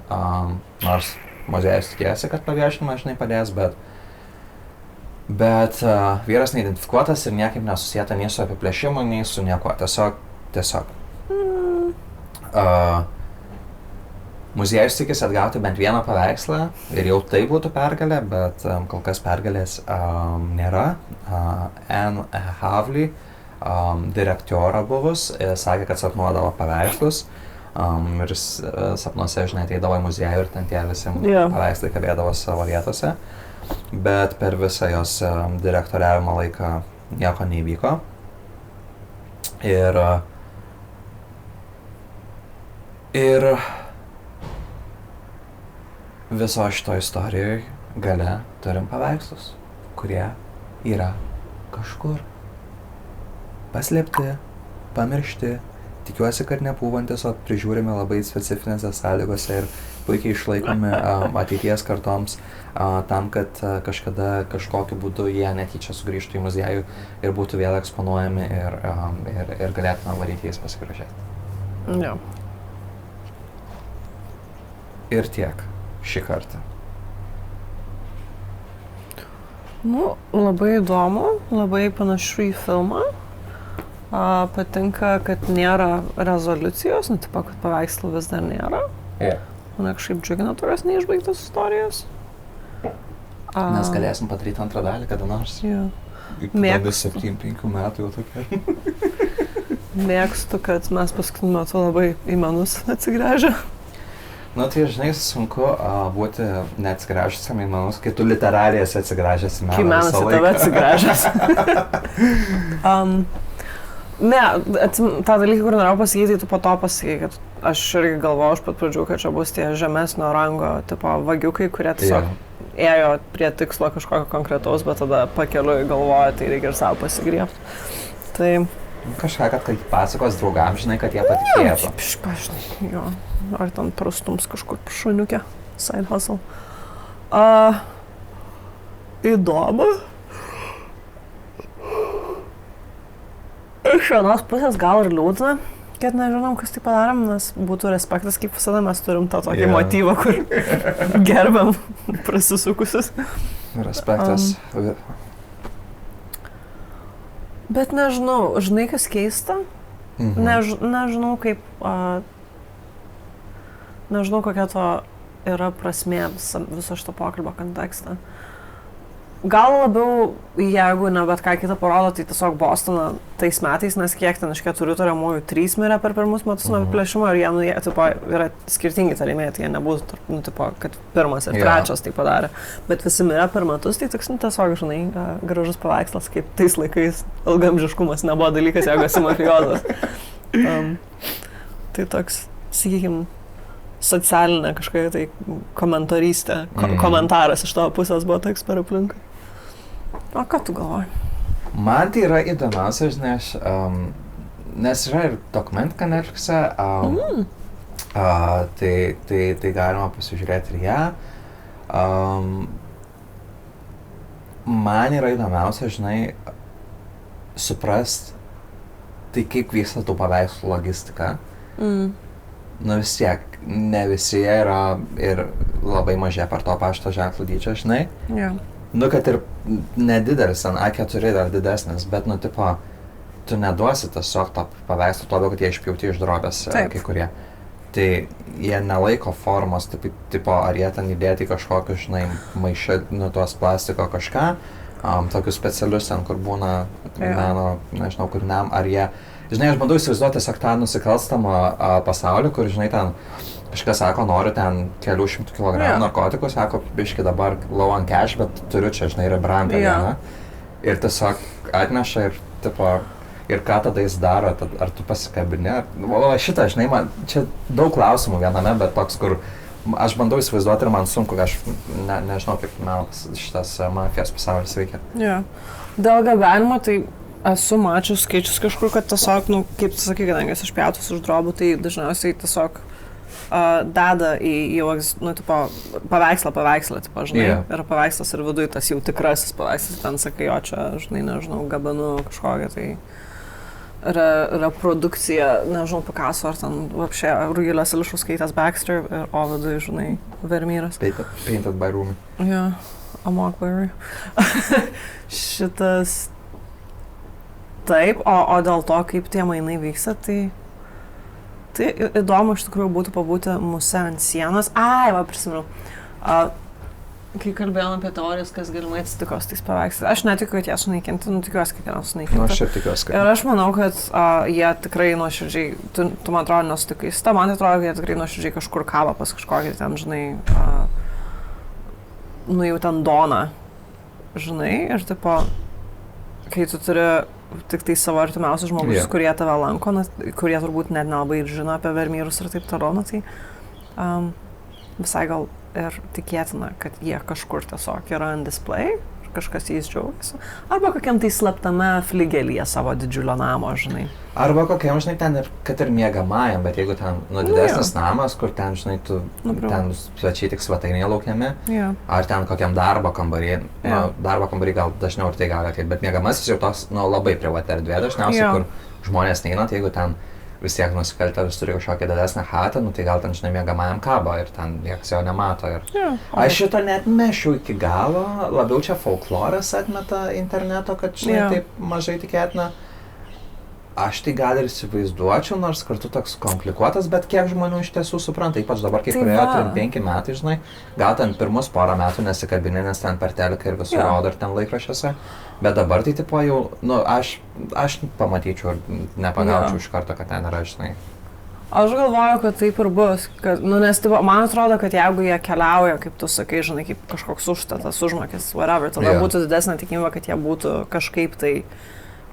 Nors muziejus tikėjosi, kad paviešinimas žinai padės, bet vyras neidentifikuotas ir niekaip nesusieta nei su apiplėšimu, nei su niekuo. Tiesiog. Muziejus tikisi atgauti bent vieną paveikslą ir jau tai būtų pergalė, bet kol kas pergalės nėra. Anne Havley, direktorą buvus, sakė, kad sapnuodavo paveikslus. Ir sapnuose, žinai, ateidavo į muziejų ir ten tie visi paveikslai kabėdavo savo vietose. Bet per visą jos direktoriavimo laiką nieko neįvyko. Ir viso šito istorijoje gale turim paveikslus, kurie yra kažkur paslėpti, pamiršti. Tikiuosi, kad nepūvantis, o prižiūrime labai specifinėse sąlygose ir puikiai išlaikomi ateities kartoms tam, kad kažkada kažkokiu būdu jie netyčia sugrįžtų į muziejų ir būtų vėl eksponuojami ir galėtume varyti jais pasigrožėti. Jo. Ir tiek šį kartą. Nu, labai įdomu, labai panašu į filmą. Patinka, kad nėra rezoliucijos, nu, tipo, kad paveikslų vis dar nėra. Mane kažkaip džiugina tokios neišbaigtos istorijos. Mes galėsim padaryti antrą dalį kada nors. Jo. Tada 7-5 metų jau tokia. Mėgstu, kad mes paskutiniu metu labai į menus atsigręžę. Nu, tai žinai, sunku būti neatsigręžusiam į menus, kai tu literaliai esi atsigręžęs į meną. Kai menas į tave atsigręžęs. Ne, tą dalyką, kur norėjau pasakyti, tai tu po to pasakei, kad aš irgi galvojau iš pat pradžių, kad čia bus tie žemesnio rango tipo vagiukai, kurie tiesiog ėjo prie tikslo kažkokio konkretaus, bet tada pakeliui galvoja, tai reikia ir savo pasigriebti. Tai... Kažką, kad kai pasakos draugam, žinai, kad jie patikėtų. Žinai, jo. Ar ten prastums kažkur šuniukę, side hustle. Įdomu. Iš vienos pusės gal ir liūdna, kad nežinom, kas tai padarėm, nes būtų respektas, kaip visada mes turim tą tokį motyvą, kur gerbiam prasisukusius. Respektas. Bet nežinau, žinai, kas keista? Nežinau, kaip... Nežinau, kokia to yra prasmė viso šito pokalbio kontekste. Gal labiau, jeigu ne bet ką kitą parodo, tai tiesiog Bostoną tais metais, nes kiek ten iš 4 tariamųjų 3 mirė per pirmus metus nuo apiplėšimo ir jie tipo, yra skirtingi tariamieji, tai jie nebūtų, tipo, kad pirmas ir trečias tai padarė. Bet visi mirė per metus, tai tiesiog, žinai, gražus paveikslas, kaip tais laikais ilgamžiškumas nebuvo dalykas, jeigu esi mafijozas. Tai toks, sakykime, socialinė kažkokia tai komentarystė, komentaras iš tavo pusės buvo toks per aplinką. O ką tu galvoji? Man tai yra įdomiausia, žinai, nes yra ir dokumentika Netflix'e, tai galima pasižiūrėti ir ją. Man yra įdomiausia, žinai, suprast, tai kaip vyksta tų paveikslų logistika. Nu vis tiek, ne visi yra ir labai mažė per to pašto ženklų dydžio, žinai. Nu, kad ir nedidelis, ten A4 dar didesnis, bet, nu, tipo, tu neduosi tiesiog to paveikslų, todėl, kad jie išpjauti iš drobės kai kurie. Tai jie nelaiko formos, tipo, ar jie ten įdėti kažkokius, žinai, maišą, nu, tuos plastiko kažką, tokius specialius ten, kur būna meno, nežinau, kūriniam, ar jie... Žinai, aš bandau įsivaizduoti tiesiog tą nusikalstamą pasaulį, kur, žinai, ten kažkas sako, noriu ten kelių šimtų kilogramų narkotikų, sako, biški dabar low on cash, bet turiu čia, žinai, rebrandą vieną. Ir tiesiog atneša ir, tipo, Ir ką tada jis daro, ar tu pasikabini, o šitą, žinai, man čia daug klausimų viename, bet toks, kur aš bandau įsivaizduoti ir man sunku, aš nežinau, kaip šitas mafijos pasaulis veikia. Jo. Dėl gabenimo, tai esu mačius skaičius kažkur, kad tiesiog, nu, kaip tu sakai, kadangi esi išpjautas už drobų, tai dažniausiai tiesiog deda į jau, nu, tipo, paveikslą, tipo, žinai, yra paveikslas ir viduje tas jau tikrasis paveikslas, ten sakai, o čia, žinai, nežinau, gabenu kažkokią, tai reprodukcija, nežinau, Picasso ar ten, vapšė, Rugilės Ališauskaitės Baxter, o viduje, žinai, Vermeeras. Painted by Rumi. Jo, Amok Barry. Šitas, taip, o dėl to, kaip tie mainai vyksta, tai įdomu iš tikrųjų būtų pabūti muse ant sienos. Ai, va, prisimenu. Kai kalbėjom apie teorijas, kas galimai atsitiko su tais paveikslais. Aš netikiu, kad jie sunaikinti, nu tikiuosi, kad jie sunaikinti. Nu, aš ir tikiuosi, kad. Ir aš manau, kad jie tikrai nuoširdžiai, tu man atrodo nesutikai, man atrodo, kad jie tikrai nuoširdžiai kažkur kaba pas kažkokį ten, žinai, nu jau ten doną, žinai, ir tipo, kai tu turi tik tai savo artimiausius žmogus, kurie tave lanko, kurie turbūt net nelabai ir žino apie Vermeerus ir taip toliau, tai visai gal ir tikėtina, kad jie kažkur tiesiog yra ant display, kažkas jais džiaugiasi. Arba kokiam tai slaptame fligelyje savo didžiulio namo, žinai. Arba kokiam, žinai, ten ir, kad ir miegamajam, bet jeigu ten didesnis namas, kur ten, žinai, tu ten svečiai tik svetainėje laukiami, ar ten kokiam darbo kambarį, darbo kambarį gal dažniau ir tai gali ateit, bet miegamasis jau toks, labai privati erdvė dažniausiai, kur žmonės neina, tai jeigu ten vis tiek nusikaltėlis turi kažkokią didesnę chatą, tai gal ten, žinai, miegamajam kaba ir ten niekas jo nemato. Aš šito net mešiu iki galo, labiau čia folkloras atmeta interneto, kad, žinai, taip mažai tikėtina. Aš tai gal ir įsivaizduočiau, nors kartu toks komplikuotas, bet kiek žmonių iš tiesų supranta, ypač dabar, kai praėjo 5 metai, žinai, gal ten pirmus porą metų nesikabinė, nes ten per teliką ir visur rodo ir ten laikraščiuose, bet dabar tai tipo jau, aš pamatyčiau ir nepagaučiau iš karto, kad ten yra, žinai. Aš galvoju, kad taip ir bus, kad, nes tipo, man atrodo, kad jeigu jie keliauja, kaip tu sakai, žinai, kaip kažkoks užstatas, užmokis, whatever, tada būtų didesnė tikimybė, kad jie būtų kažkaip tai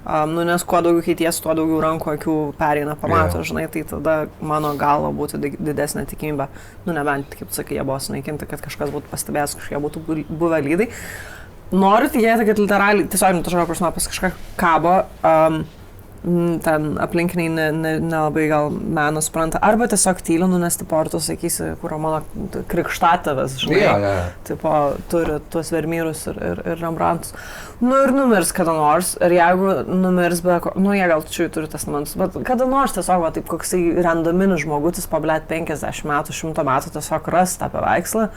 nes kuo daugiau keities, tuo daugiau rankų, akių pereina, pamato, žinai, tai tada mano galva būtų didesnė tikimybė, nebent, kaip sakai, jie buvo sunaikinti, kad kažkas būtų pastebėjęs, kažkokie būtų buvę lydai. Noriu tikėti, kad literaliai, tiesiog, kažkokia prasme pas kažką kabo, ten aplinkiniai nelabai gal meną supranta, arba tiesiog tyliu, nes tipo, ar tu sakysi, kur mano krikštatavas, žinai, tipo, turi tuos Vermeerus ir Rembrandtus. Ir numirs kada nors, ir jeigu numirs be, jie gal čia turi testamentus, bet kada nors tiesiog, taip koksai randominis žmogutis, pablėt 50 metų, 100 metų tiesiog ras tą paveikslą.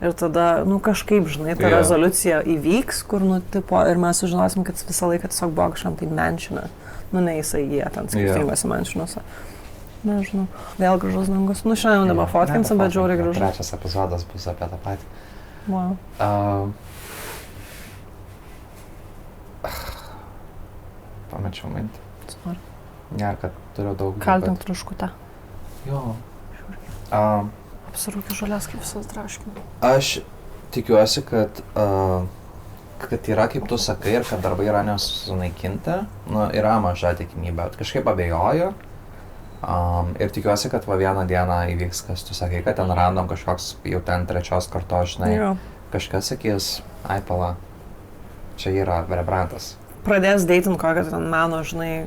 Ir tada, kažkaip, žinai, ta rezoliucija įvyks, kur, tipo, ir mes sužinosim, kad visą laiką tiesiog buvo kažkam tai menšina. Ne jisai jie ten skirtingose menšinuose. Nežinau. Vėl gražus dangus. Šiandien nebefotkinsim, bet žiauriai gražus. Trečias epizodas bus apie tą patį. Wow. Pamečiau mintį. Sorry. Ne, kad turiu daug... Kaltink traškutę. Jo. Apsirūkiu žolės kaip visas traškimą. Aš tikiuosi, kad yra, kaip tu sakai, ir kad darbai yra nesunaikinti, yra maža tikimybė, bet kažkaip abejoju. Ir tikiuosi, kad vieną dieną įvyks, kas tu sakai, kad ten random kažkoks jau ten 3 kartos, žinai, kažkas sakys, ai pala, čia yra Rembrandtas. Pradės deitin kokią ten meno, žinai,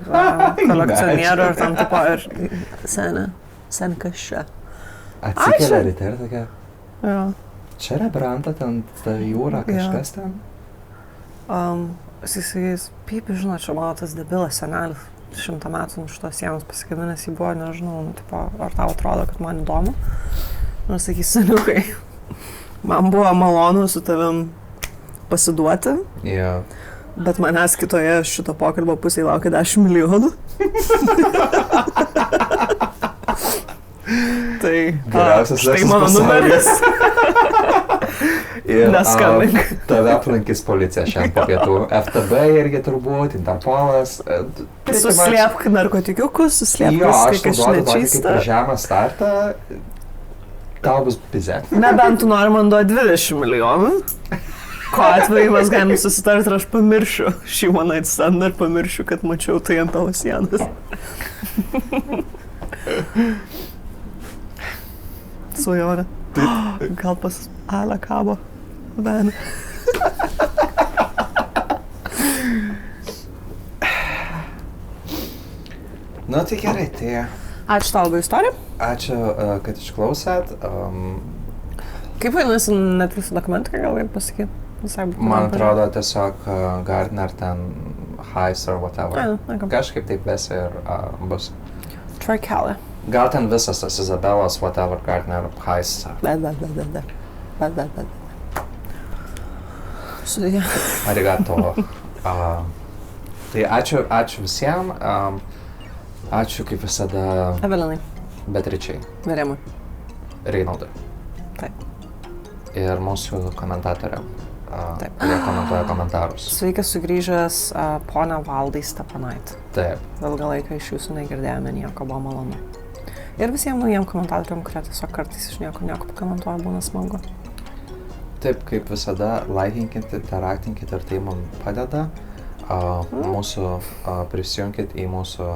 kolekcionierių ir tam tipo ir sen kas čia. Atsikelia ryte ir tokia, Jo. čia Rembrandtas, ten ta jūra, kažkas ten. Jis, pipi, žinot, čia mano tas debilas senelis, 100 metų už tos sienos pasikabinęs, jį buvo, nežinau, tipo, ar tau atrodo, kad man įdomu. Nors sakys, seniukai, man buvo malonu su tavim pasiduoti, bet manęs kitoje šito pokalbio pusėje laukia 10 milijonų. Tai štai mano numeris. Ir neskambink. Tave aplankys policija šiandien po pietų. FTB irgi turbūt, Interpolas. Suslėpk narkotikiukus, suslėpk viską, kažką aš duodu tokį nečystą. kaip žemą startą, tau bus pizė. Nebent tu nori man duoti 20 milijonų. Ko atveju mes galime susitarti ir aš pamiršiu šį one night stand ir pamiršiu, kad mačiau tai ant tavo sienos. Svajonė. Gal pas Ale kabo. Ben. Nu, tai gerai, tai Ačiū tau labai istoriją. ačiū, kad išklausėt. Kaip vadinasi Netflix dokumentika, gal gali pasakyti? Visai būtų Man įdomu atrodo tiesiog Gardner ten Heist or whatever. pažiūrėti. Kažkaip taip vesi ir bus. Troy Kelly. Gal ten visas tas Isabelos, whatever, Gardner Heist. Sudėja. Arigato. Tai ačiū visiems. Ačiū kaip visada Evelinai. Beatričiai, Verėmui. Reinaldui. Taip. Ir mūsų komentatoriam, Taip. kurie komentuoja komentarus. Sveikas sugrįžęs ponia Valdai Stepanaitė. Taip. Ilgą laiką iš jūsų negirdėjome nieko, buvo malonu. Ir visiems naujiem komentatoriam, kurie tiesiog kartais iš nieko pakomentuoja, būna smagu. Taip, kaip visada, laikinkit, interaktinkit ir tai man padeda. Mūsų prisijunkit į mūsų...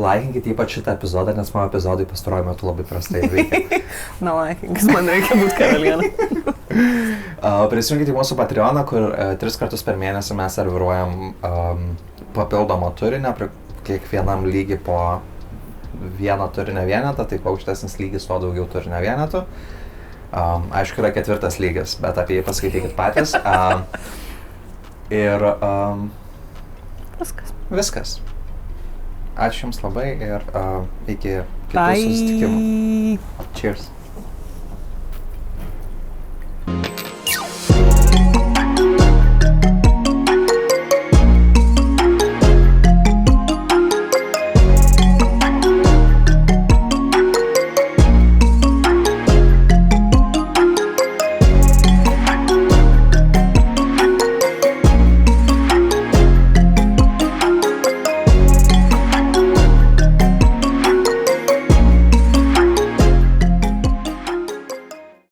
Laikinkit ypač šitą epizodą, nes mano epizodai pastaruoju metu labai prastai veikia. Na, laikinkis, man reikia būti karalienė. Prisijunkit į mūsų Patreoną, kur 3 kartus per mėnesį mes serviruojam papildomą turinį, prie kiekvienam lygiai po vieną turinio vienetą, tai kuo aukštesnis lygis, tuo daugiau turinio vienetų. Aišku, yra 4 lygis, bet apie jį paskaitykit patys. Ir viskas. Ačiū Jums labai ir iki kitų susitikimų. Cheers.